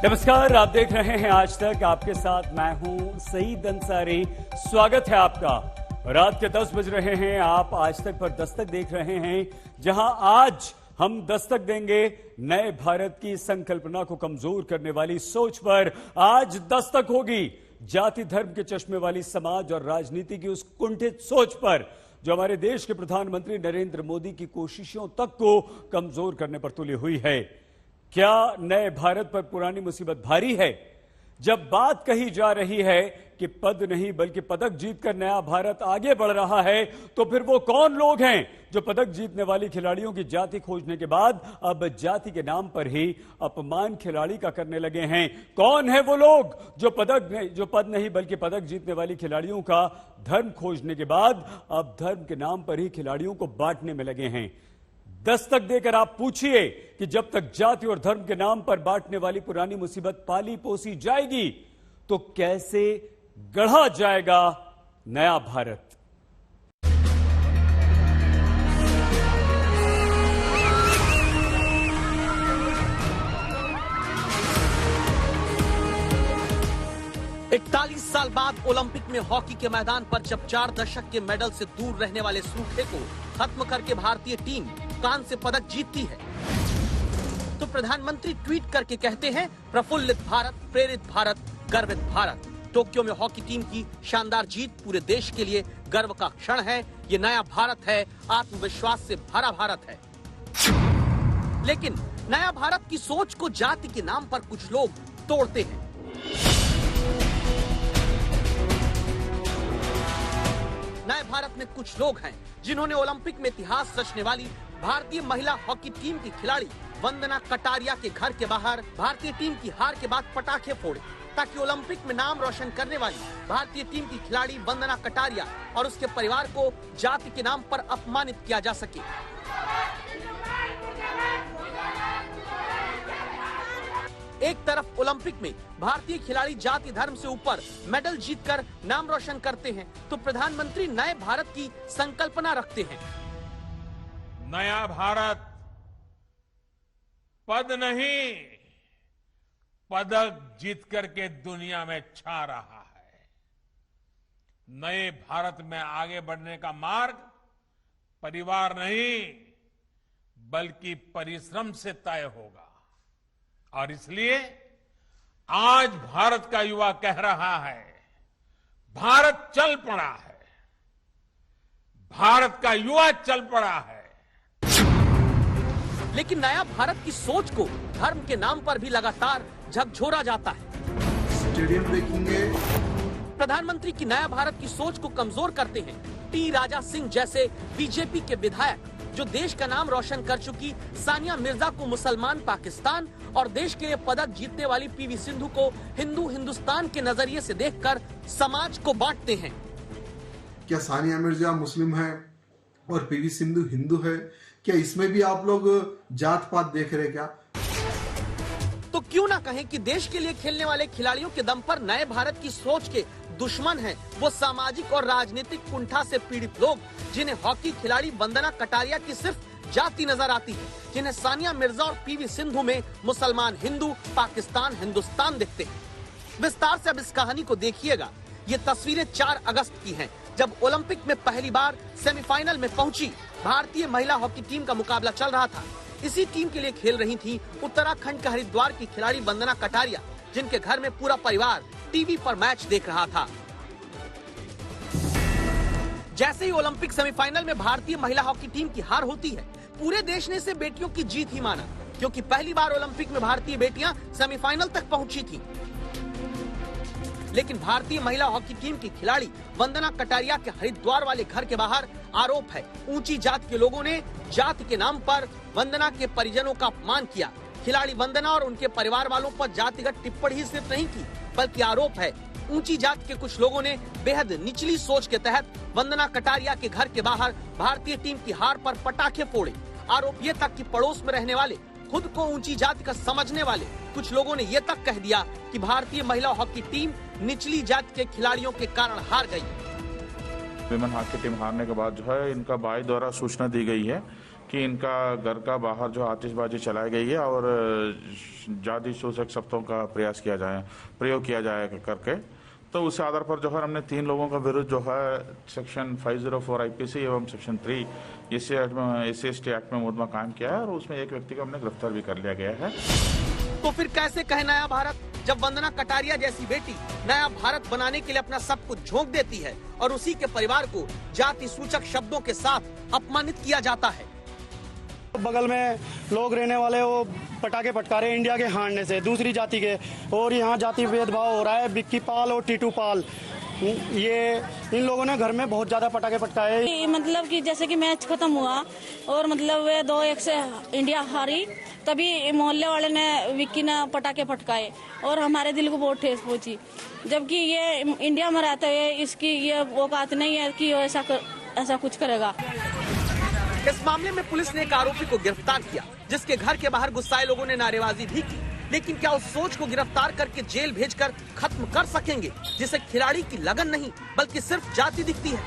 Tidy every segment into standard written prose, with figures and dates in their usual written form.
नमस्कार, आप देख रहे हैं आज तक। आपके साथ मैं हूं सईद अंसारी। स्वागत है आपका। रात के 10 बज रहे हैं। आप आज तक पर दस्तक देख रहे हैं, जहां आज हम दस्तक देंगे नए भारत की संकल्पना को कमजोर करने वाली सोच पर। आज दस्तक होगी जाति धर्म के चश्मे वाली समाज और राजनीति की उस कुंठित सोच पर, जो हमारे देश के प्रधानमंत्री नरेंद्र मोदी की कोशिशों तक को कमजोर करने पर तुली हुई है। क्या नए भारत पर पुरानी मुसीबत भारी है? जब बात कही जा रही है कि पद नहीं बल्कि पदक जीतकर नया भारत आगे बढ़ रहा है, तो फिर वो कौन लोग हैं जो पदक जीतने वाली खिलाड़ियों की जाति खोजने के बाद अब जाति के नाम पर ही अपमान खिलाड़ी का करने लगे हैं? कौन है वो लोग जो पद नहीं बल्कि पदक जीतने वाली खिलाड़ियों का धर्म खोजने के बाद अब धर्म के नाम पर ही खिलाड़ियों को बांटने में लगे हैं? दस्तक देकर आप पूछिए कि जब तक जाति और धर्म के नाम पर बांटने वाली पुरानी मुसीबत पाली पोसी जाएगी, तो कैसे गढ़ा जाएगा नया भारत? इकतालीस साल बाद ओलंपिक में हॉकी के मैदान पर जब 4 दशक के मेडल से दूर रहने वाले सूखे को खत्म करके भारतीय टीम कांस्य पदक जीतती है, तो प्रधानमंत्री ट्वीट करके कहते हैं, प्रफुल्लित भारत, प्रेरित भारत, गर्वित भारत। टोक्यो में हॉकी टीम की शानदार जीत पूरे देश के लिए गर्व का क्षण है। ये नया भारत है, आत्मविश्वास से भरा भारत है। लेकिन नया भारत की सोच को जाति के नाम पर कुछ लोग तोड़ते हैं। नए भारत में कुछ लोग हैं जिन्होंने ओलंपिक में इतिहास रचने वाली भारतीय महिला हॉकी टीम की खिलाड़ी वंदना कटारिया के घर के बाहर भारतीय टीम की हार के बाद पटाखे फोड़े, ताकि ओलंपिक में नाम रोशन करने वाली भारतीय टीम की खिलाड़ी वंदना कटारिया और उसके परिवार को जाति के नाम पर अपमानित किया जा सके। एक तरफ ओलंपिक में भारतीय खिलाड़ी जाति धर्म से ऊपर मेडल जीतकर नाम रोशन करते हैं, तो प्रधानमंत्री नए भारत की संकल्पना रखते हैं। नया भारत पद नहीं, पदक जीत करके दुनिया में छा रहा है। नए भारत में आगे बढ़ने का मार्ग परिवार नहीं बल्कि परिश्रम से तय होगा। और इसलिए आज भारत का युवा कह रहा है, भारत चल पड़ा है, भारत का युवा चल पड़ा है। लेकिन नया भारत की सोच को धर्म के नाम पर भी लगातार झकझोरा जाता है। स्टेडियम देखेंगे। प्रधानमंत्री की नया भारत की सोच को कमजोर करते हैं टी राजा सिंह जैसे बीजेपी के विधायक, जो देश का नाम रोशन कर चुकी सानिया मिर्जा को मुसलमान पाकिस्तान और देश के लिए पदक जीतने वाली पीवी सिंधु को हिंदू हिंदुस्तान के नजरिए से देखकर समाज को बांटते हैं। क्या सानिया मिर्जा मुस्लिम है और पीवी सिंधु हिंदू है? क्या इसमें भी आप लोग जात पात देख रहे क्या? तो क्यों ना कहें कि देश के लिए खेलने वाले खिलाड़ियों के दम पर नए भारत की सोच के दुश्मन हैं वो सामाजिक और राजनीतिक कुंठा से पीड़ित लोग, जिन्हें हॉकी खिलाड़ी वंदना कटारिया की सिर्फ जाति नजर आती है, जिन्हें सानिया मिर्जा और पीवी सिंधु में मुसलमान हिंदू, पाकिस्तान हिंदुस्तान दिखते हैं। विस्तार से अब इस कहानी को देखिएगा। ये तस्वीरें 4 अगस्त की हैं, जब ओलंपिक में पहली बार सेमीफाइनल में पहुंची भारतीय महिला हॉकी टीम का मुकाबला चल रहा था। इसी टीम के लिए खेल रही थी उत्तराखंड के हरिद्वार की खिलाड़ी वंदना कटारिया, जिनके घर में पूरा परिवार टीवी पर मैच देख रहा था। जैसे ही ओलंपिक सेमीफाइनल में भारतीय महिला हॉकी टीम की हार होती है, पूरे देश ने इसे बेटियों की जीत ही माना, क्योंकि पहली बार ओलंपिक में भारतीय बेटियां सेमीफाइनल तक पहुंची थीं। लेकिन भारतीय महिला हॉकी टीम की खिलाड़ी वंदना कटारिया के हरिद्वार वाले घर के बाहर आरोप है, ऊंची जात के लोगों ने जाति के नाम पर वंदना के परिजनों का अपमान किया। खिलाड़ी वंदना और उनके परिवार वालों पर जातिगत टिप्पणी ही सिर्फ नहीं की, बल्कि आरोप है ऊंची जात के कुछ लोगों ने बेहद निचली सोच के तहत वंदना कटारिया के घर के बाहर भारतीय टीम की हार पर पटाखे फोड़े। आरोप ये तक कि पड़ोस में रहने वाले, खुद को ऊंची जाति का समझने वाले कुछ लोगों ने ये तक कह दिया कि भारतीय महिला हॉकी टीम निचली जाति के खिलाड़ियों के कारण हार गई। विमेन हॉकी टीम हारने के बाद जो है इनका भाई द्वारा सूचना दी गई है कि इनका घर का बाहर जो आतिशबाजी चलाई गई है और जाति सूचक शब्दों का प्रयोग किया जाए करके, तो उस आधार पर जो है हमने 3 लोगों का विरुद्ध जो है सेक्शन 504 आईपीसी एवं सेक्शन 3 SC/ST एक्ट में मुकदमा कायम किया है और उसमें एक व्यक्ति को हमने गिरफ्तार भी कर लिया गया है। तो फिर कैसे कहे नया भारत, जब वंदना कटारिया जैसी बेटी नया भारत बनाने के लिए अपना सब कुछ झोंक देती है और उसी के परिवार को जाति सूचक शब्दों के साथ अपमानित किया जाता है। बगल में लोग रहने वाले वो पटाखे पटका रहे इंडिया के हारने से दूसरी जाति के, और यहाँ जाति भेदभाव हो रहा है। विक्की पाल और टीटू पाल, ये इन लोगों ने घर में बहुत ज्यादा पटाखे पटकाए। मतलब कि जैसे कि मैच खत्म हुआ और मतलब वे 2-1 से इंडिया हारी, तभी मोहल्ले वाले ने विक्की ने पटाखे फटकाए और हमारे दिल को बहुत ठेस पहुंची। जबकि ये इंडिया में रहते हुए इसकी ये औकात नहीं है कि ऐसा कुछ करेगा। इस मामले में पुलिस ने एक आरोपी को गिरफ्तार किया, जिसके घर के बाहर गुस्साए लोगों ने नारेबाजी भी की। लेकिन क्या उस सोच को गिरफ्तार करके जेल भेजकर खत्म कर सकेंगे, जिसे खिलाड़ी की लगन नहीं बल्कि सिर्फ जाति दिखती है?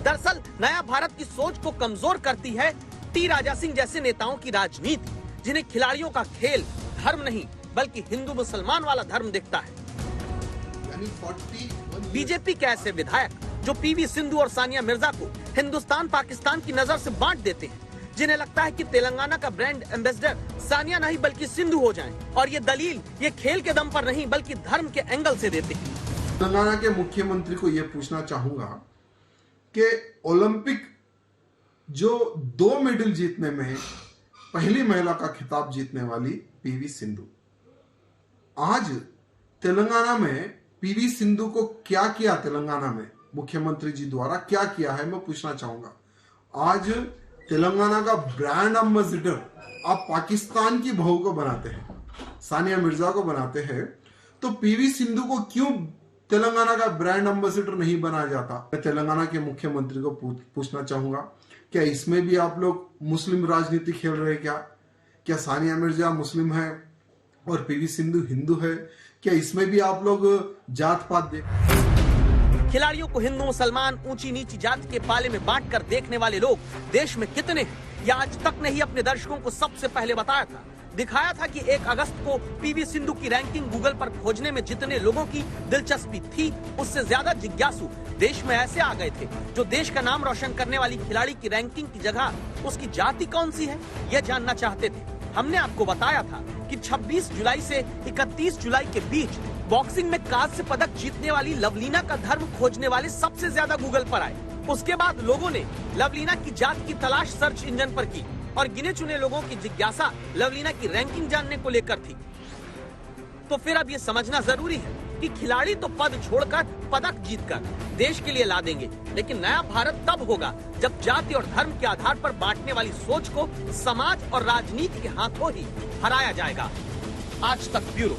दरअसल नया भारत की सोच को कमजोर करती है टी राजा सिंह जैसे नेताओं की राजनीति, जिन्हें खिलाड़ियों का खेल धर्म नहीं बल्कि हिंदू मुसलमान वाला धर्म दिखता है। बीजेपी के ऐसे विधायक जो पीवी सिंधु और सानिया मिर्जा को हिंदुस्तान पाकिस्तान की नजर से बांट देते हैं, जिन्हें लगता है कि तेलंगाना का ब्रांड एम्बेसडर सानिया नहीं बल्कि सिंधु हो जाएं, और ये दलील ये खेल के दम पर नहीं बल्कि धर्म के एंगल से देते हैं। तेलंगाना के मुख्यमंत्री को यह पूछना चाहूंगा कि ओलंपिक जो 2 मेडल जीतने में पहली महिला का खिताब जीतने वाली पीवी सिंधु, आज तेलंगाना में पीवी सिंधु को क्या किया, तेलंगाना में मुख्यमंत्री जी द्वारा क्या किया है, मैं पूछना चाहूंगा। आज तेलंगाना का ब्रांड एम्बेसडर आप पाकिस्तान की बहू को बनाते हैं, सानिया मिर्जा को बनाते हैं, तो पीवी सिंधु को क्यों तेलंगाना का ब्रांड एम्बेसडर नहीं बनाया जाता? मैं तेलंगाना के मुख्यमंत्री को पूछना चाहूंगा, क्या इसमें भी आप लोग मुस्लिम राजनीति खेल रहे हैं? क्या सानिया मिर्जा मुस्लिम है और पीवी सिंधु हिंदू है? क्या इसमें भी आप लोग जात पात देख? खिलाड़ियों को हिंदू मुसलमान ऊंची नीची जाति के पाले में बांटकर देखने वाले लोग देश में कितने हैं, यह आज तक ने ही अपने दर्शकों को सबसे पहले बताया था। दिखाया था कि 1 अगस्त को पीवी सिंधु की रैंकिंग गूगल पर खोजने में जितने लोगों की दिलचस्पी थी, उससे ज्यादा जिज्ञासु देश में ऐसे आ गए थे जो देश का नाम रोशन करने वाली खिलाड़ी की रैंकिंग की जगह उसकी जाति कौन सी है यह जानना चाहते थे। हमने आपको बताया था कि 26 जुलाई से 31 जुलाई के बीच बॉक्सिंग में कांस्य पदक जीतने वाली लवलीना का धर्म खोजने वाले सबसे ज्यादा गूगल पर आए। उसके बाद लोगों ने लवलीना की जात की तलाश सर्च इंजन पर की और गिने चुने लोगों की जिज्ञासा लवलीना की रैंकिंग जानने को लेकर थी। तो फिर अब ये समझना जरूरी है कि खिलाड़ी तो पद छोड़कर पदक जीतकर देश के लिए ला देंगे, लेकिन नया भारत तब होगा जब जाति और धर्म के आधार पर बांटने वाली सोच को समाज और राजनीति के हाथों ही हराया जाएगा। आज तक ब्यूरो।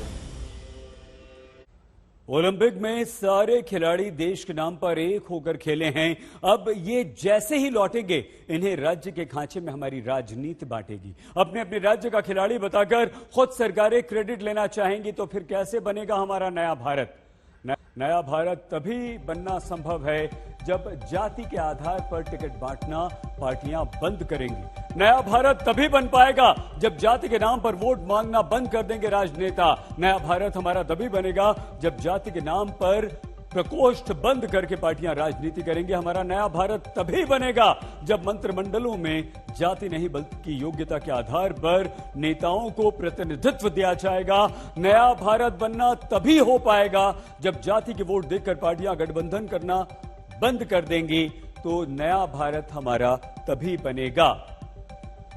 ओलंपिक में सारे खिलाड़ी देश के नाम पर एक होकर खेले हैं। अब ये जैसे ही लौटेंगे, इन्हें राज्य के खांचे में हमारी राजनीति बांटेगी। अपने अपने राज्य का खिलाड़ी बताकर खुद सरकारें क्रेडिट लेना चाहेंगी, तो फिर कैसे बनेगा हमारा नया भारत? नया भारत तभी बनना संभव है जब जाति के आधार पर टिकट बांटना पार्टियां बंद करेंगी। नया भारत तभी बन पाएगा जब जाति के नाम पर वोट मांगना बंद कर देंगे राजनेता। नया भारत हमारा तभी बनेगा जब जाति के नाम पर प्रकोष्ठ बंद करके पार्टियां राजनीति करेंगी। हमारा नया भारत तभी बनेगा जब मंत्रिमंडलों में जाति नहीं बल्कि योग्यता के आधार पर नेताओं को प्रतिनिधित्व दिया जाएगा। नया भारत बनना तभी हो पाएगा जब जाति के वोट देकर पार्टियां गठबंधन करना बंद कर देंगी। तो नया भारत हमारा तभी बनेगा।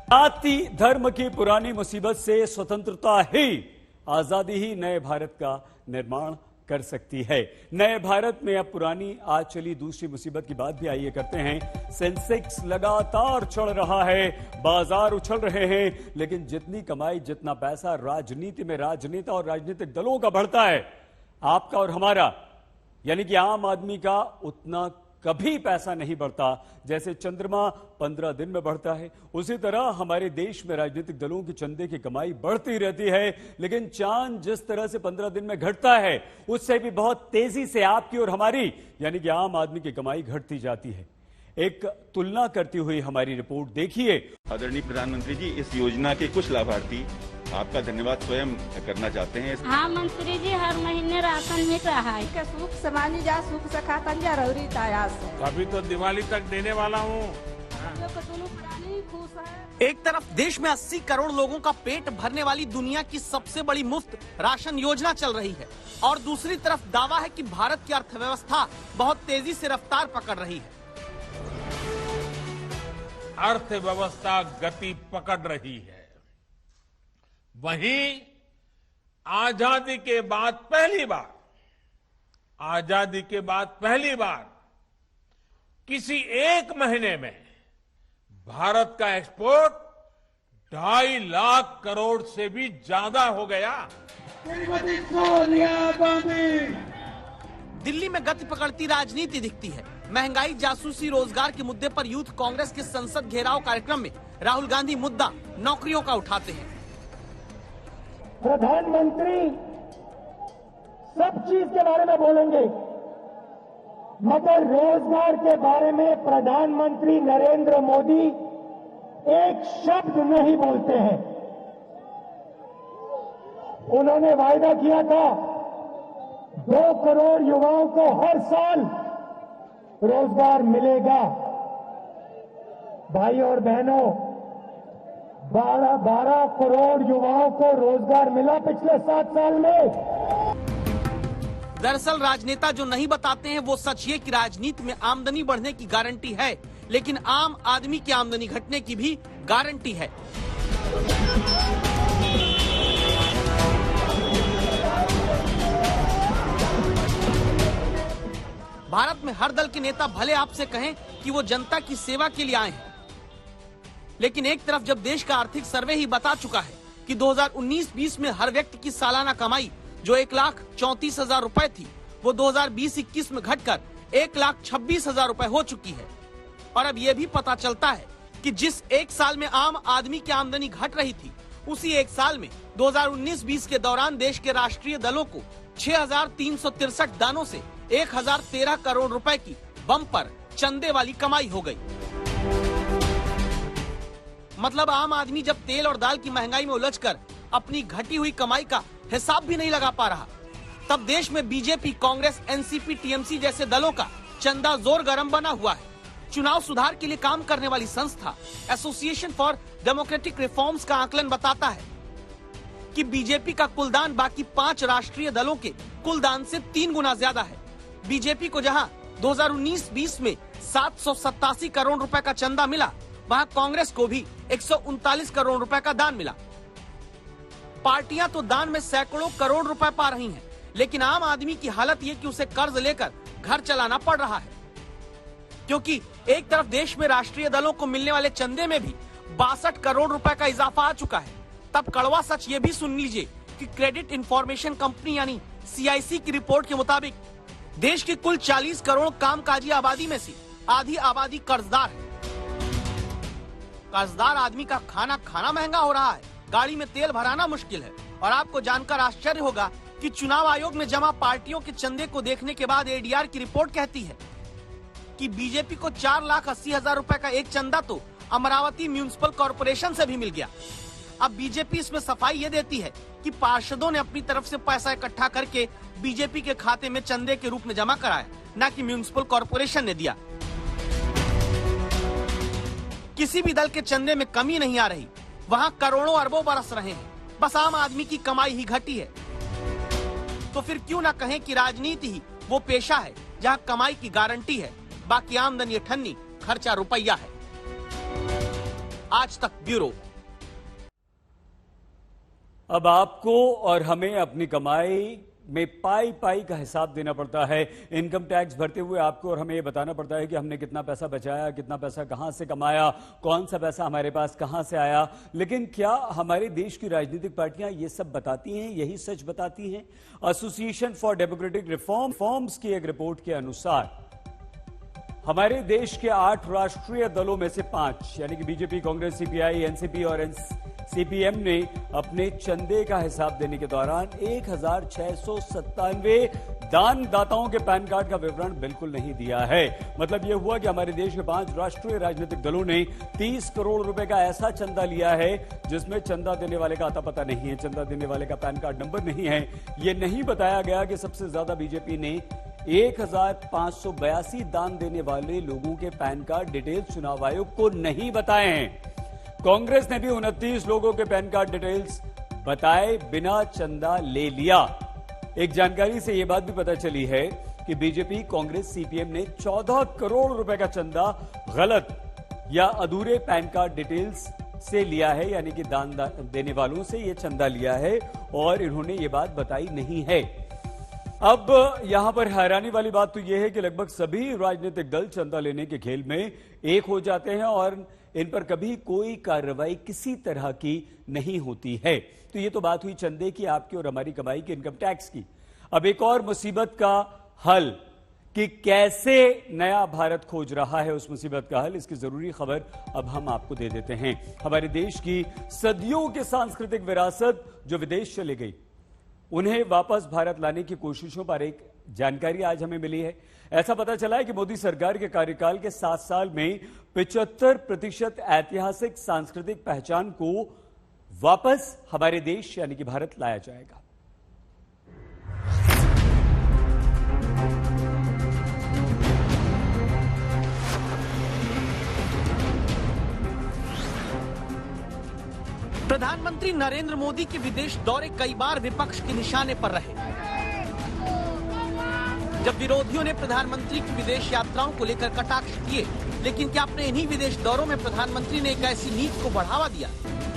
जाति धर्म की पुरानी मुसीबत से स्वतंत्रता ही, आजादी ही नए भारत का निर्माण कर सकती है। नए भारत में अब पुरानी आज चली दूसरी मुसीबत की बात भी आइए करते हैं। सेंसेक्स लगातार चढ़ रहा है, बाजार उछल रहे हैं, लेकिन जितनी कमाई जितना पैसा राजनीति में राजनेता और राजनीतिक दलों का बढ़ता है, आपका और हमारा यानी कि आम आदमी का उतना कभी पैसा नहीं बढ़ता। जैसे चंद्रमा 15 दिन में बढ़ता है, उसी तरह हमारे देश में राजनीतिक दलों की चंदे की कमाई बढ़ती रहती है, लेकिन चांद जिस तरह से 15 दिन में घटता है, उससे भी बहुत तेजी से आपकी और हमारी यानी कि आम आदमी की कमाई घटती जाती है। एक तुलना करती हुई हमारी रिपोर्ट देखिए। आदरणीय प्रधानमंत्री जी, इस योजना के कुछ लाभार्थी आपका धन्यवाद स्वयं करना चाहते हैं। हाँ मंत्री जी, हर महीने राशन मिल रहा है। सुख समानी जा सुख सखा तंजा रौरी तायास। अभी तो दिवाली तक देने वाला हूँ। एक तरफ देश में 80 करोड़ लोगों का पेट भरने वाली दुनिया की सबसे बड़ी मुफ्त राशन योजना चल रही है और दूसरी तरफ दावा है कि भारत की अर्थव्यवस्था बहुत तेजी से रफ्तार पकड़ रही है। अर्थव्यवस्था गति पकड़ रही है। वहीं आजादी के बाद पहली बार किसी एक महीने में भारत का एक्सपोर्ट 2.5 लाख करोड़ से भी ज्यादा हो गया। दिल्ली में गति पकड़ती राजनीति दिखती है। महंगाई, जासूसी, रोजगार के मुद्दे पर यूथ कांग्रेस के संसद घेराव कार्यक्रम में राहुल गांधी मुद्दा नौकरियों का उठाते हैं। प्रधानमंत्री सब चीज के बारे में बोलेंगे, मगर रोजगार के बारे में प्रधानमंत्री नरेंद्र मोदी एक शब्द नहीं बोलते हैं। उन्होंने वायदा किया था 2 करोड़ युवाओं को हर साल रोजगार मिलेगा। भाई और बहनों, 12 करोड़ युवाओं को रोजगार मिला पिछले 7 साल में। दरअसल राजनेता जो नहीं बताते हैं वो सच ये कि राजनीति में आमदनी बढ़ने की गारंटी है, लेकिन आम आदमी की आमदनी घटने की भी गारंटी है। भारत में हर दल के नेता भले आपसे कहें कि वो जनता की सेवा के लिए आए हैं, लेकिन एक तरफ जब देश का आर्थिक सर्वे ही बता चुका है कि 2019-20 में हर व्यक्ति की सालाना कमाई जो 1,34,000 रुपए थी, वो 2020-21 में घटकर 1,26,000 रुपए हो चुकी है। और अब ये भी पता चलता है कि जिस एक साल में आम आदमी की आमदनी घट रही थी, उसी एक साल में 2019-20 के दौरान देश के राष्ट्रीय दलों को 6,363 दानों से 1,013 करोड़ रुपए की बम्पर चंदे वाली कमाई हो गई। मतलब आम आदमी जब तेल और दाल की महंगाई में उलझकर अपनी घटी हुई कमाई का हिसाब भी नहीं लगा पा रहा, तब देश में बीजेपी, कांग्रेस, एनसीपी, टीएमसी जैसे दलों का चंदा जोर गरम बना हुआ है। चुनाव सुधार के लिए काम करने वाली संस्था एसोसिएशन फॉर डेमोक्रेटिक रिफॉर्म्स का आकलन बताता है कि बीजेपी का कुलदान बाकी 5 राष्ट्रीय दलों के कुलदान से 3 गुना ज्यादा है। बीजेपी को जहां 2019-20 में 787 करोड़ रुपए का चंदा मिला, वहां कांग्रेस को भी 139 करोड़ रुपए का दान मिला। पार्टियां तो दान में सैकड़ों करोड़ रुपए पा रही हैं, लेकिन आम आदमी की हालत ये कि उसे कर्ज लेकर घर चलाना पड़ रहा है, क्योंकि एक तरफ देश में राष्ट्रीय दलों को मिलने वाले चंदे में भी 62 करोड़ रुपए का इजाफा आ चुका है। तब कड़वा सच ये भी सुन लीजिए कि क्रेडिट इंफॉर्मेशन कंपनी यानी CIC की रिपोर्ट के मुताबिक देश की कुल 40 करोड़ कामकाजी आबादी में से आधी आबादी कर्जदार है। कर्जदार आदमी का खाना महंगा हो रहा है, गाड़ी में तेल भराना मुश्किल है। और आपको जानकर आश्चर्य होगा कि चुनाव आयोग में जमा पार्टियों के चंदे को देखने के बाद ADR की रिपोर्ट कहती है कि बीजेपी को 4,80,000 रुपए का एक चंदा तो अमरावती म्यूनिसिपल कॉर्पोरेशन से भी मिल गया। अब बीजेपी इसमें सफाई ये देती है कि पार्षदों ने अपनी तरफ से पैसा इकट्ठा करके बीजेपी के खाते में चंदे के रूप में जमा कराया, न कि म्यूनिसिपल कॉर्पोरेशन ने दिया। किसी भी दल के चंदे में कमी नहीं आ रही, वहाँ करोड़ों अरबों बरस रहे हैं, बस आम आदमी की कमाई ही घटी है। तो फिर क्यों ना कहें कि राजनीति ही वो पेशा है जहाँ कमाई की गारंटी है, बाकी आमदनी अठन्नी, खर्चा रुपया है। आज तक ब्यूरो। अब आपको और हमें अपनी कमाई में पाई का हिसाब देना पड़ता है। इनकम टैक्स भरते हुए आपको और हमें ये बताना पड़ता है कि हमने कितना पैसा बचाया, कितना पैसा कहां से कमाया, कौन सा पैसा हमारे पास कहां से आया। लेकिन क्या हमारे देश की राजनीतिक पार्टियां ये सब बताती हैं, यही सच बताती हैं? एसोसिएशन फॉर डेमोक्रेटिक रिफॉर्म्स की एक रिपोर्ट के अनुसार हमारे देश के 8 राष्ट्रीय दलों में से 5 यानी कि बीजेपी, कांग्रेस, CPI, NCP और CPM ने अपने चंदे का हिसाब देने के दौरान 1,697 दानदाताओं के पैन कार्ड का विवरण बिल्कुल नहीं दिया है। मतलब यह हुआ कि हमारे देश के 5 राष्ट्रीय राजनीतिक दलों ने 30 करोड़ रुपए का ऐसा चंदा लिया है जिसमें चंदा देने वाले का आता पता नहीं है, चंदा देने वाले का पैन कार्ड नंबर नहीं है। यह नहीं बताया गया कि सबसे ज्यादा बीजेपी ने 1582 दान देने वाले लोगों के पैन कार्ड डिटेल्स चुनाव आयोग को नहीं बताए हैं। कांग्रेस ने भी 29 लोगों के पैन कार्ड डिटेल्स बताए बिना चंदा ले लिया। एक जानकारी से यह बात भी पता चली है कि बीजेपी, कांग्रेस, सीपीएम ने 14 करोड़ रुपए का चंदा गलत या अधूरे पैन कार्ड डिटेल्स से लिया है, यानी कि दान देने वालों से यह चंदा लिया है और इन्होंने ये बात बताई नहीं है। अब यहां पर हैरानी वाली बात तो यह है कि लगभग सभी राजनीतिक दल चंदा लेने के खेल में एक हो जाते हैं और इन पर कभी कोई कार्रवाई किसी तरह की नहीं होती है। तो ये तो बात हुई चंदे की, आपकी और हमारी कमाई के इनकम टैक्स की। अब एक और मुसीबत का हल कि कैसे नया भारत खोज रहा है, उस मुसीबत का हल, इसकी जरूरी खबर अब हम आपको दे देते हैं। हमारे देश की सदियों की सांस्कृतिक विरासत जो विदेश चले गई, उन्हें वापस भारत लाने की कोशिशों पर एक जानकारी आज हमें मिली है। ऐसा पता चला है कि मोदी सरकार के कार्यकाल के 7 साल में 75% ऐतिहासिक सांस्कृतिक पहचान को वापस हमारे देश यानी कि भारत लाया जाएगा। प्रधानमंत्री नरेंद्र मोदी के विदेश दौरे कई बार विपक्ष के निशाने पर रहे। जब विरोधियों ने प्रधानमंत्री की विदेश यात्राओं को लेकर कटाक्ष किए, लेकिन क्या अपने इन्हीं विदेश दौरों में प्रधानमंत्री ने एक ऐसी नीति को बढ़ावा दिया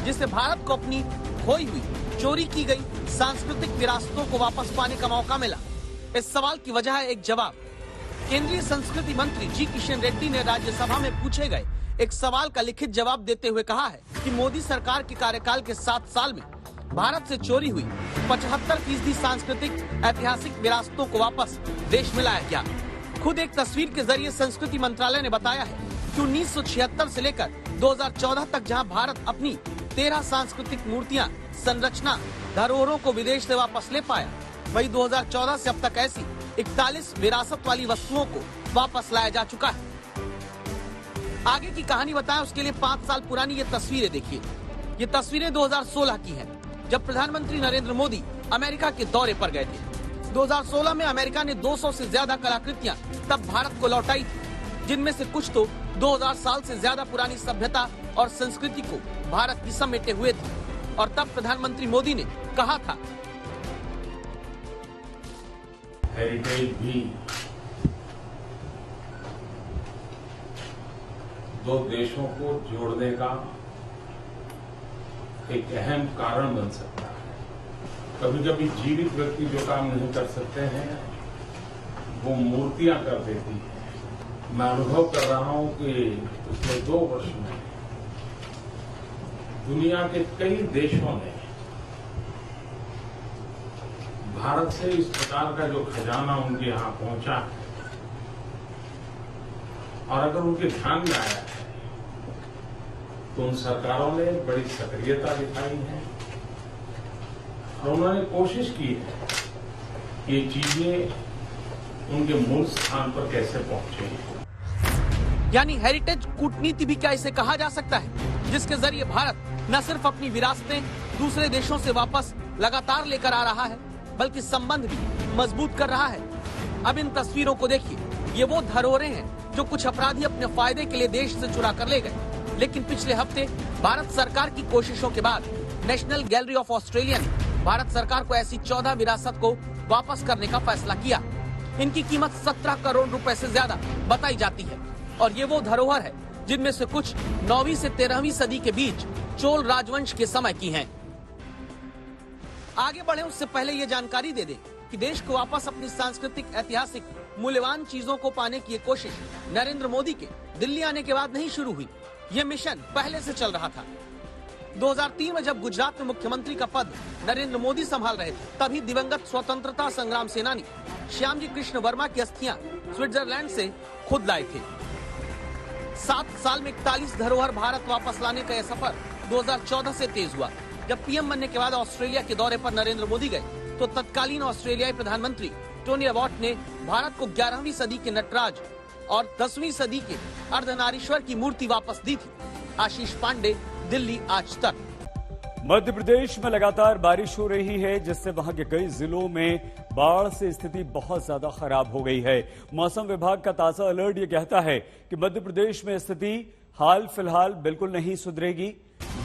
जिससे भारत को अपनी खोई हुई, चोरी की गई सांस्कृतिक विरासतों को वापस पाने का मौका मिला? इस सवाल की वजह है एक जवाब। केंद्रीय संस्कृति मंत्री जी किशन रेड्डी ने राज्यसभा में पूछे गए एक सवाल का लिखित जवाब देते हुए कहा है कि मोदी सरकार के कार्यकाल के 7 साल में भारत से चोरी हुई 75% सांस्कृतिक ऐतिहासिक विरासतों को वापस देश में लाया गया। खुद एक तस्वीर के जरिए संस्कृति मंत्रालय ने बताया है कि 1976 से लेकर 2014 तक जहां भारत अपनी 13 सांस्कृतिक मूर्तियां, संरचना, धरोहरों को विदेश से वापस ले पाया, वही 2014 से अब तक ऐसी 41 विरासत वाली वस्तुओं को वापस लाया जा चुका है। आगे की कहानी बताएं उसके लिए 5 साल पुरानी ये तस्वीरें देखिए। ये तस्वीरें 2016 की हैं, जब प्रधानमंत्री नरेंद्र मोदी अमेरिका के दौरे पर गए थे। 2016 में अमेरिका ने 200 से ज्यादा कलाकृतियां तब भारत को लौटाई थी, जिनमें से कुछ तो 2000 साल से ज्यादा पुरानी सभ्यता और संस्कृति को भारत की समेटे हुए थे। और तब प्रधानमंत्री मोदी ने कहा था, हेरिटेज भी दो देशों को जोड़ने का एक अहम कारण बन सकता है। कभी कभी जीवित व्यक्ति जो काम नहीं कर सकते हैं वो मूर्तियां कर देती है। मैं अनुभव कर रहा हूं कि पिछले 2 वर्ष में दुनिया के कई देशों ने भारत से इस प्रकार का जो खजाना उनके यहां पहुंचा है, और अगर उनके ध्यान में आया है तो उन सरकारों ने बड़ी सक्रियता दिखाई है और उन्होंने कोशिश की है कि ये चीजें उनके मूल स्थान पर कैसे पहुंचे। यानी हेरिटेज कूटनीति भी क्या इसे कहा जा सकता है, जिसके जरिए भारत न सिर्फ अपनी विरासतें दूसरे देशों से वापस लगातार लेकर आ रहा है, बल्कि संबंध भी मजबूत कर रहा है। अब इन तस्वीरों को देखिए, ये वो धरोहरें हैं जो कुछ अपराधी अपने फायदे के लिए देश से चुरा कर ले गए। लेकिन पिछले हफ्ते भारत सरकार की कोशिशों के बाद नेशनल गैलरी ऑफ ऑस्ट्रेलिया ने भारत सरकार को ऐसी 14 विरासत को वापस करने का फैसला किया। इनकी कीमत 17 करोड़ रुपए से ज्यादा बताई जाती है और ये वो धरोहर है जिनमें से कुछ 9वीं से 13वीं सदी के बीच चोल राजवंश के समय की हैं। आगे बढ़े उससे पहले ये जानकारी दे दें कि देश को वापस अपनी सांस्कृतिक, ऐतिहासिक, मूल्यवान चीजों को पाने की ये कोशिश नरेंद्र मोदी के दिल्ली आने के बाद नहीं शुरू हुई। ये मिशन पहले से चल रहा था। 2003 में जब गुजरात में मुख्यमंत्री का पद नरेंद्र मोदी संभाल रहे थे, तभी दिवंगत स्वतंत्रता संग्राम सेनानी श्यामजी कृष्ण वर्मा की अस्थियां स्विट्जरलैंड से खुद लाए थे। 7 साल में 41 धरोहर भारत वापस लाने का यह सफर 2014 से तेज हुआ। जब पीएम बनने के बाद ऑस्ट्रेलिया के दौरे पर नरेंद्र मोदी गए तो तत्कालीन ऑस्ट्रेलियाई प्रधानमंत्री टोनी अवार्ड ने भारत को 11वीं सदी के नटराज और 10वीं सदी के अर्धनारीश्वर की मूर्ति वापस दी थी। आशीष पांडे, दिल्ली आज तक। मध्य प्रदेश में लगातार बारिश हो रही है, जिससे वहां के कई जिलों में बाढ़ से स्थिति बहुत ज्यादा खराब हो गई है। मौसम विभाग का ताजा अलर्ट ये कहता है कि मध्य प्रदेश में स्थिति हाल फिलहाल बिल्कुल नहीं सुधरेगी।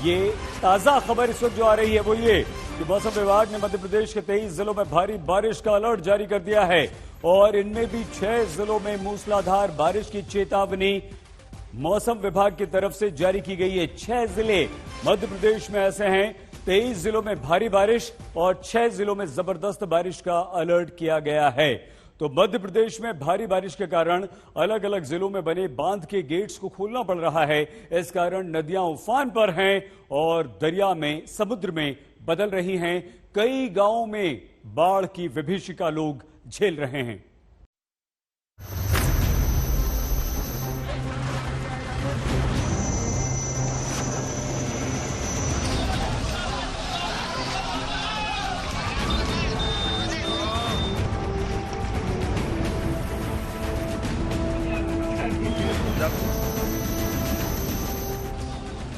ये ताजा खबर इस वक्त जो आ रही है वो ये कि मौसम विभाग ने मध्य प्रदेश के 23 जिलों में भारी बारिश का अलर्ट जारी कर दिया है और इनमें भी 6 जिलों में मूसलाधार बारिश की चेतावनी मौसम विभाग की तरफ से जारी की गई है। 6 जिले मध्य प्रदेश में ऐसे हैं, 23 जिलों में भारी बारिश और 6 जिलों में जबरदस्त बारिश का अलर्ट किया गया है। तो मध्य प्रदेश में भारी बारिश के कारण अलग अलग जिलों में बने बांध के गेट्स को खोलना पड़ रहा है। इस कारण नदियां उफान पर हैं और दरिया में, समुद्र में बदल रही हैं। कई गांवों में बाढ़ की विभीषिका लोग झेल रहे हैं।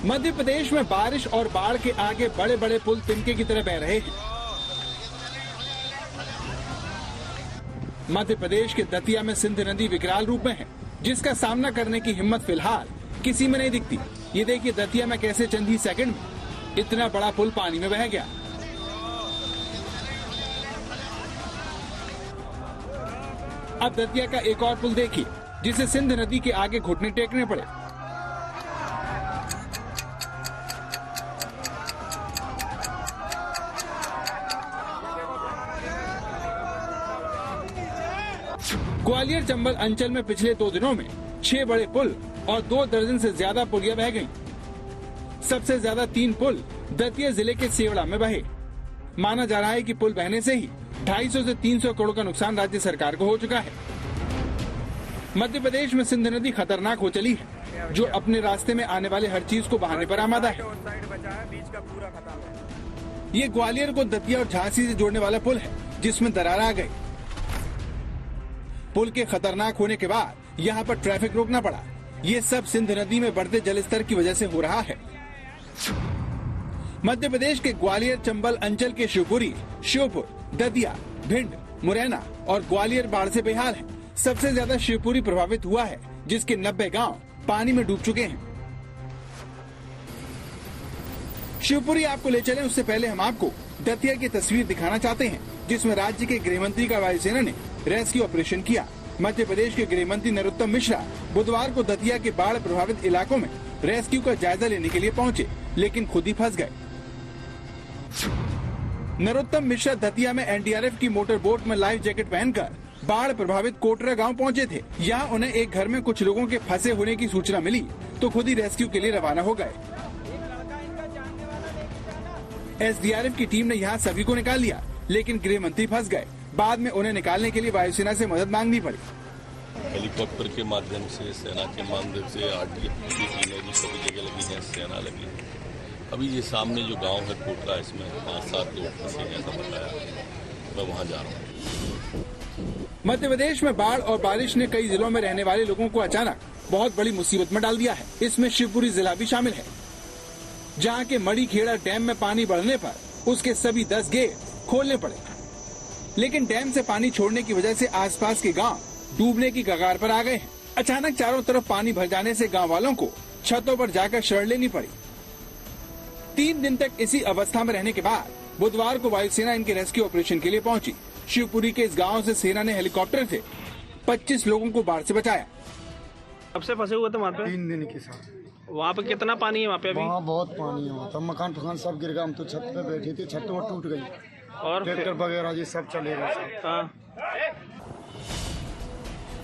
मध्य प्रदेश में बारिश और बाढ़ के आगे बड़े बड़े पुल तिनके की तरह बह रहे हैं। मध्य प्रदेश के दतिया में सिंध नदी विकराल रूप में है, जिसका सामना करने की हिम्मत फिलहाल किसी में नहीं दिखती। ये देखिए दतिया में कैसे चंद ही सेकंड में इतना बड़ा पुल पानी में बह गया। अब दतिया का एक और पुल देखिए, जिसे सिंध नदी के आगे घुटने टेकने पड़े। ग्वालियर चंबल अंचल में पिछले 2 दिनों में 6 बड़े पुल और 2 दर्जन से ज्यादा पुलिया बह गईं। सबसे ज्यादा 3 पुल दतिया जिले के सेवड़ा में बहे। माना जा रहा है कि पुल बहने से ही 250 से 300 करोड़ का नुकसान राज्य सरकार को हो चुका है। मध्य प्रदेश में सिंध नदी खतरनाक हो चली है, जो अपने रास्ते में आने वाले हर चीज को बहाने पर आमादा है। ये ग्वालियर को दतिया और झांसी से जोड़ने वाला पुल है, जिसमें दरार आ गई। पुल के खतरनाक होने के बाद यहाँ पर ट्रैफिक रोकना पड़ा। ये सब सिंध नदी में बढ़ते जलस्तर की वजह से हो रहा है। मध्य प्रदेश के ग्वालियर चंबल अंचल के शिवपुरी, श्योपुर, दतिया, भिंड, मुरैना और ग्वालियर बाढ़ से बेहाल है। सबसे ज्यादा शिवपुरी प्रभावित हुआ है, जिसके 90 गांव पानी में डूब चुके हैं। शिवपुरी आपको ले चलें, उससे पहले हम आपको दतिया की तस्वीर दिखाना चाहते हैं, जिसमें राज्य के गृह मंत्री का वायुसेना ने रेस्क्यू ऑपरेशन किया। मध्य प्रदेश के गृह मंत्री नरोत्तम मिश्रा बुधवार को दतिया के बाढ़ प्रभावित इलाकों में रेस्क्यू का जायजा लेने के लिए पहुंचे, लेकिन खुद ही फंस गए। नरोत्तम मिश्रा दतिया में एनडीआरएफ की मोटर बोट में लाइफ जैकेट पहनकर बाढ़ प्रभावित कोटरा गांव पहुंचे थे। यहां उन्हें एक घर में कुछ लोगों के फंसे होने की सूचना मिली तो खुद ही रेस्क्यू के लिए रवाना हो गए। एसडीआरएफ की टीम ने यहां सभी को निकाल लिया, लेकिन गृह मंत्री फंस गए। बाद में उन्हें निकालने के लिए वायुसेना से मदद मांगनी पड़ी। हेलीकॉप्टर के माध्यम से, सेना के माध्यम से, आरडीएफ की टीमें भी सभी जगह लगी हैं, सेना लगी है। अभी ये सामने जो गांव है कोटरा, इसमें 5-7 लोग फंसे हैं, ऐसा बताया। मैं वहां जा रहा हूँ। मध्य प्रदेश में बाढ़ और बारिश ने कई जिलों में रहने वाले लोगों को अचानक बहुत बड़ी मुसीबत में डाल दिया है। इसमें शिवपुरी जिला भी शामिल है, जहाँ के मड़ीखेड़ा डैम में पानी बढ़ने पर उसके सभी 10 गेट खोलने पड़े। लेकिन डैम से पानी छोड़ने की वजह से आसपास के गांव डूबने की कगार पर आ गए हैं। अचानक चारों तरफ पानी भर जाने से गांव वालों को छतों पर जाकर शरण लेनी पड़ी। 3 दिन तक इसी अवस्था में रहने के बाद बुधवार को वायुसेना इनके रेस्क्यू ऑपरेशन के लिए पहुंची। शिवपुरी के इस गांव से सेना ने हेलीकॉप्टर से 25 लोगों को बाढ़ से बचाया। कब से फंसे हुए थे वहाँ पे? 3 दिन के साथ। वहाँ पे कितना पानी है वहाँ पे अभी? वहाँ बहुत पानी है, तब मकान फकान सब गिर गया। हम तो छत पे बैठे थे, छत तो टूट गई और ट्रैक्टर वगैरह जी सब चले गए।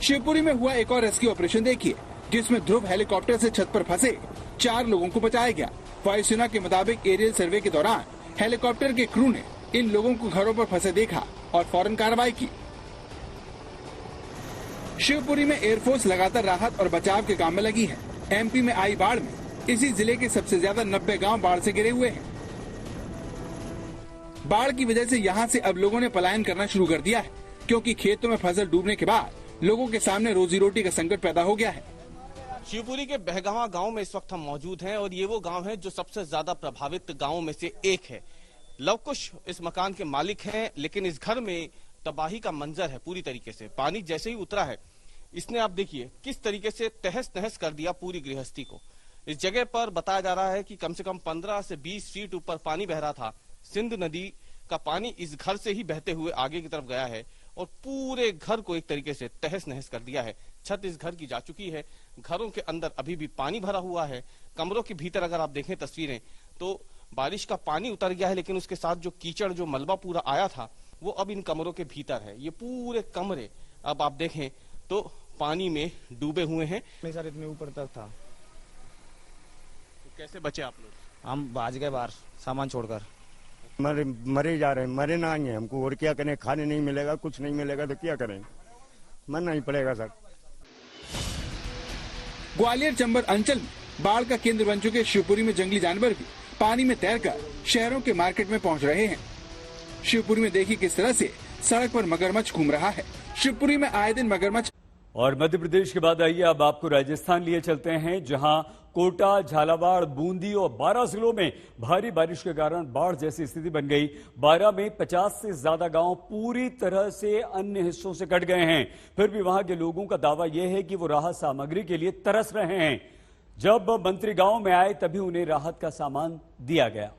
शिवपुरी में हुआ एक और रेस्क्यू ऑपरेशन देखिए, जिसमें ध्रुव हेलीकॉप्टर से छत पर फंसे 4 लोगों को बचाया गया। वायुसेना के मुताबिक एरियल सर्वे के दौरान हेलीकॉप्टर के क्रू ने इन लोगों को घरों पर फंसे देखा और फौरन कार्रवाई की। शिवपुरी में एयरफोर्स लगातार राहत और बचाव के काम में लगी है। एमपी में आई बाढ़ में इसी जिले के सबसे ज्यादा 90 गांव बाढ़ से घिरे हुए हैं। बाढ़ की वजह से यहां से अब लोगों ने पलायन करना शुरू कर दिया है। क्योंकि खेतों में फसल डूबने के बाद लोगों के सामने रोजी रोटी का संकट पैदा हो गया है। शिवपुरी के बहगावा गांव में इस वक्त हम मौजूद हैं और ये वो गांव है जो सबसे ज्यादा प्रभावित गांवों में से एक है। लवकुश इस मकान के मालिक हैं, लेकिन इस घर में तबाही का मंजर है पूरी तरीके से। पानी जैसे ही उतरा है, इसने आप देखिए किस तरीके से तहस नहस कर दिया पूरी गृहस्थी को। इस जगह पर बताया जा रहा है कि कम से कम 15 से 20 फीट ऊपर पानी बह रहा था। सिंध नदी का पानी इस घर से ही बहते हुए आगे की तरफ गया है और पूरे घर को एक तरीके से तहस नहस कर दिया है। छत इस घर की जा चुकी है, घरों के अंदर अभी भी पानी भरा हुआ है। कमरों के भीतर अगर आप देखें तस्वीरें तो बारिश का पानी उतर गया है, लेकिन उसके साथ जो कीचड़, जो मलबा पूरा आया था वो अब इन कमरों के भीतर है। ये पूरे कमरे अब आप देखें तो पानी में डूबे हुए हैं। सर इतने ऊपर तक था। तो कैसे बचे आप लोग? हम भाग गए बाहर सामान छोड़कर। मरे जा रहे हैं, मरे ना आएंगे हमको और क्या करें। खाने नहीं मिलेगा, कुछ नहीं मिलेगा तो क्या करें, मरना ही पड़ेगा सर। ग्वालियर चंबल अंचल में बाढ़ का केंद्र बन चुके शिवपुरी में जंगली जानवर भी पानी में तैरकर शहरों के मार्केट में पहुंच रहे हैं। शिवपुरी में देखिए किस तरह से सड़क पर मगरमच्छ घूम रहा है। शिवपुरी में आए दिन मगरमच्छ। और मध्य प्रदेश के बाद आइए अब आपको राजस्थान लिए चलते हैं, जहां कोटा, झालावाड़, बूंदी और 12 जिलों में भारी बारिश के कारण बाढ़ जैसी स्थिति बन गई। 12 में 50 से ज्यादा गांव पूरी तरह से अन्य हिस्सों से कट गए हैं। फिर भी वहां के लोगों का दावा यह है कि वो राहत सामग्री के लिए तरस रहे हैं। जब मंत्री गांव में आए तभी उन्हें राहत का सामान दिया गया।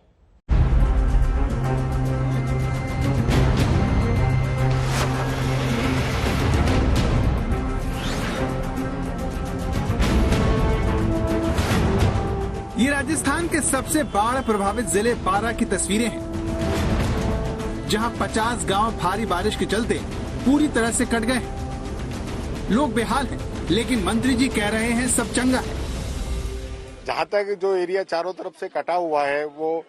ये राजस्थान के सबसे बाढ़ प्रभावित जिले 12 की तस्वीरें हैं, जहां 50 गांव भारी बारिश के चलते पूरी तरह से कट गए हैं। लोग बेहाल हैं, लेकिन मंत्री जी कह रहे हैं सब चंगा है। जहाँ तक जो एरिया चारों तरफ से कटा हुआ है वो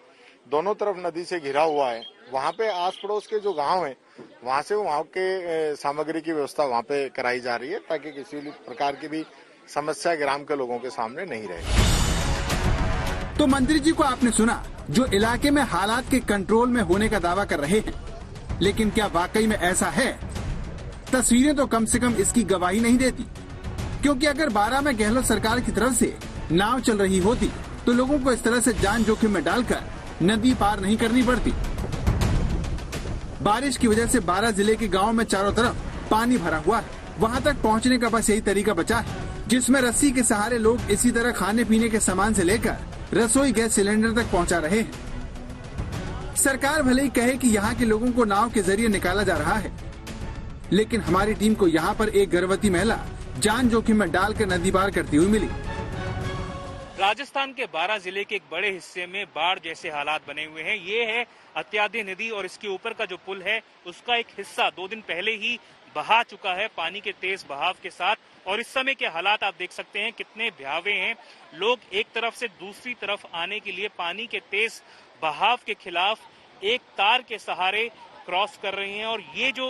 दोनों तरफ नदी से घिरा हुआ है। वहाँ पे आस पड़ोस के जो गांव हैं वहाँ से वहाँ के सामग्री की व्यवस्था वहाँ पे कराई जा रही है, ताकि किसी भी प्रकार की भी समस्या ग्राम के लोगों के सामने नहीं रहे। तो मंत्री जी को आपने सुना, जो इलाके में हालात के कंट्रोल में होने का दावा कर रहे हैं, लेकिन क्या वाकई में ऐसा है? तस्वीरें तो कम से कम इसकी गवाही नहीं देती, क्योंकि अगर 12 में गहलोत सरकार की तरफ से नाव चल रही होती तो लोगों को इस तरह से जान जोखिम में डालकर नदी पार नहीं करनी पड़ती। बारिश की वजह से 12 जिले के गाँव में चारों तरफ पानी भरा हुआ है। वहाँ तक पहुँचने का बस यही तरीका बचा है, जिसमें रस्सी के सहारे लोग इसी तरह खाने पीने के सामान से लेकर रसोई गैस सिलेंडर तक पहुंचा रहे हैं। सरकार भले ही कहे कि यहाँ के लोगों को नाव के जरिए निकाला जा रहा है, लेकिन हमारी टीम को यहाँ पर एक गर्भवती महिला जान जोखिम में डालकर नदी पार करती हुई मिली। राजस्थान के 12 जिले के एक बड़े हिस्से में बाढ़ जैसे हालात बने हुए हैं। ये है अत्याधी नदी और इसके ऊपर का जो पुल है उसका एक हिस्सा 2 दिन पहले ही बहा चुका है पानी के तेज बहाव के साथ। और इस समय के हालात आप देख सकते हैं कितने भयावह हैं। लोग एक तरफ से दूसरी तरफ आने के लिए पानी के तेज बहाव के खिलाफ एक तार के सहारे क्रॉस कर रहे हैं। और ये जो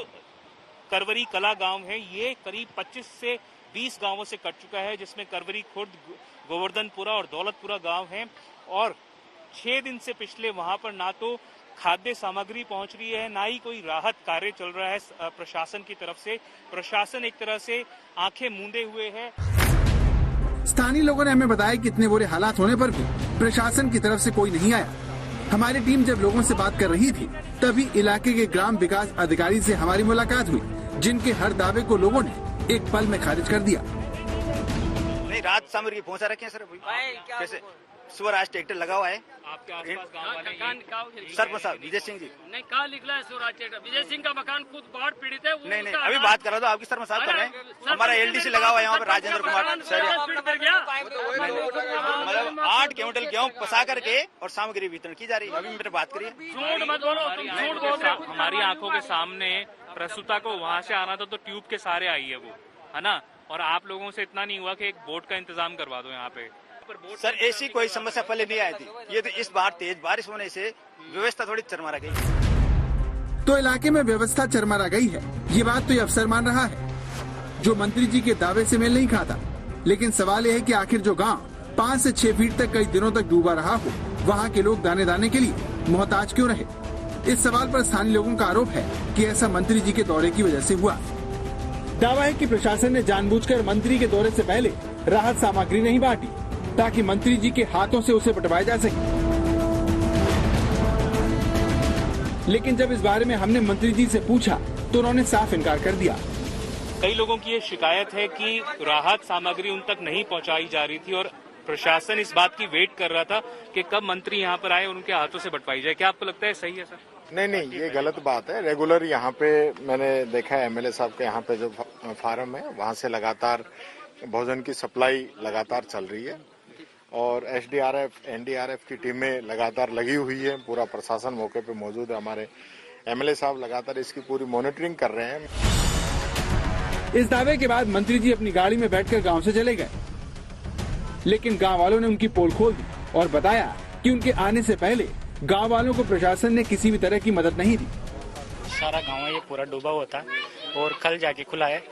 करवरी कला गांव है ये करीब 25 से 20 गांवों से कट चुका है, जिसमें करवरी खुर्द, गोवर्धनपुरा और दौलतपुरा गांव हैं। और 6 दिन से पिछले वहां पर ना तो खाद्य सामग्री पहुंच रही है, ना ही कोई राहत कार्य चल रहा है प्रशासन की तरफ से। प्रशासन एक तरह से आंखें मूंदे हुए है। स्थानीय लोगों ने हमें बताया कि इतने बुरे हालात होने पर भी प्रशासन की तरफ से कोई नहीं आया। हमारी टीम जब लोगों से बात कर रही थी तभी इलाके के ग्राम विकास अधिकारी से हमारी मुलाकात हुई, जिनके हर दावे को लोगों ने एक पल में खारिज कर दिया। नहीं, राहत सामग्री पहुंचा रखे हैं सर। कैसे स्वराज ट्रैक्टर लगा हुआ है आपके आसपास गांव वाले सरपंच साहब विजय सिंह जी। नहीं, कहाँ निकला है स्वराज ट्रैक्टर? विजय सिंह का मकान खुद बाढ़ पीड़ित है। नहीं, अभी बात कर रहा था, आपकी सरपंच साहब कर रहे हैं। हमारा एलडीसी लगा हुआ है यहाँ पर, राजेंद्र कुमार सर। मतलब 8 क्विंटल गेहूँ पसा करके और सामग्री वितरण की जा रही है। अभी मेरे बात करिए। हमारी आंखों के सामने प्रसूता को वहाँ से आना था तो ट्यूब के सहारे आई है वो, है ना। और आप लोगों से इतना नहीं हुआ कि एक बोट का इंतजाम करवा दो यहाँ पे। सर ऐसी कोई समस्या पहले नहीं आई थी, ये तो इस बार तेज बारिश होने से व्यवस्था थोड़ी चरमरा गई। तो इलाके में व्यवस्था चरमरा गई है, ये बात तो ये अफसर मान रहा है, जो मंत्री जी के दावे से मेल नहीं खाता। लेकिन सवाल यह है कि आखिर जो गांव 5 से 6 फीट तक कई दिनों तक डूबा रहा हो, वहाँ के लोग दाने दाने के लिए मोहताज क्यों रहे? इस सवाल पर स्थानीय लोगों का आरोप है कि ऐसा मंत्री जी के दौरे की वजह से हुआ। दावा है कि प्रशासन ने जानबूझकर मंत्री के दौरे से पहले राहत सामग्री नहीं बांटी ताकि मंत्री जी के हाथों से उसे बंटवाया जा सके। लेकिन जब इस बारे में हमने मंत्री जी से पूछा तो उन्होंने साफ इनकार कर दिया। कई लोगों की ये शिकायत है कि राहत सामग्री उन तक नहीं पहुंचाई जा रही थी और प्रशासन इस बात की वेट कर रहा था कि कब मंत्री यहाँ पर आए और उनके हाथों से बंटवाई जाए। क्या आपको लगता है सही है सर? नहीं, ये गलत बात है। रेगुलर यहाँ पे मैंने देखा है एमएलए साहब के यहाँ पे जो फार्म है वहाँ से लगातार भोजन की सप्लाई लगातार चल रही है और एसडीआरएफ, एनडीआरएफ की टीमें लगातार लगी हुई है। पूरा प्रशासन मौके पे मौजूद है। हमारे एमएलए साहब लगातार इसकी पूरी मॉनिटरिंग कर रहे हैं। इस दावे के बाद मंत्री जी अपनी गाड़ी में बैठकर गांव से चले गए, लेकिन गांव वालों ने उनकी पोल खोल दी और बताया कि उनके आने से पहले गांव वालों को प्रशासन ने किसी भी तरह की मदद नहीं दी। सारा गांव ये पूरा डूबा हुआ था और कल जाके खुला है।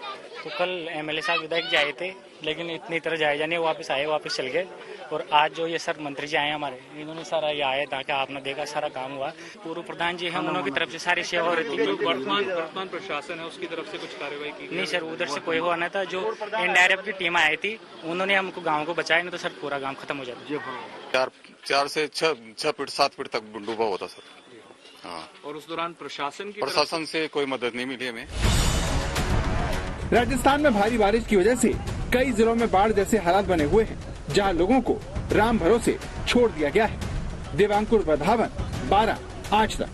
तो कल एमएलए साहब विधायक जाए थे, लेकिन इतनी तरह जाए नहीं, वापस आए, वापस चल गए। और आज जो ये सर मंत्री जी आए हमारे, इन्होंने सारा ये आए ताकि आपने देखा सारा काम हुआ। पूर्व प्रधान जी हम उनकी तरफ से सारी सेवा हो रही थी। जो वर्तमान प्रशासन है उसकी तरफ से कुछ कार्रवाई की? नहीं सर, उधर से कोई हुआ नहीं था। जो एनडीआरएफ की टीम आई थी उन्होंने हमको गाँव को बचाया, नहीं तो सर पूरा गाँव खत्म हो जाता। 4 से 6 फीट 7 फीट तक डूबा होता सर। हाँ। और उस दौरान प्रशासन से कोई मदद नहीं मिली हमें। राजस्थान में भारी बारिश की वजह से कई जिलों में बाढ़ जैसे हालात बने हुए हैं, जहां लोगों को राम भरोसे छोड़ दिया गया है। देवांकुर वधावन, 12 आज तक।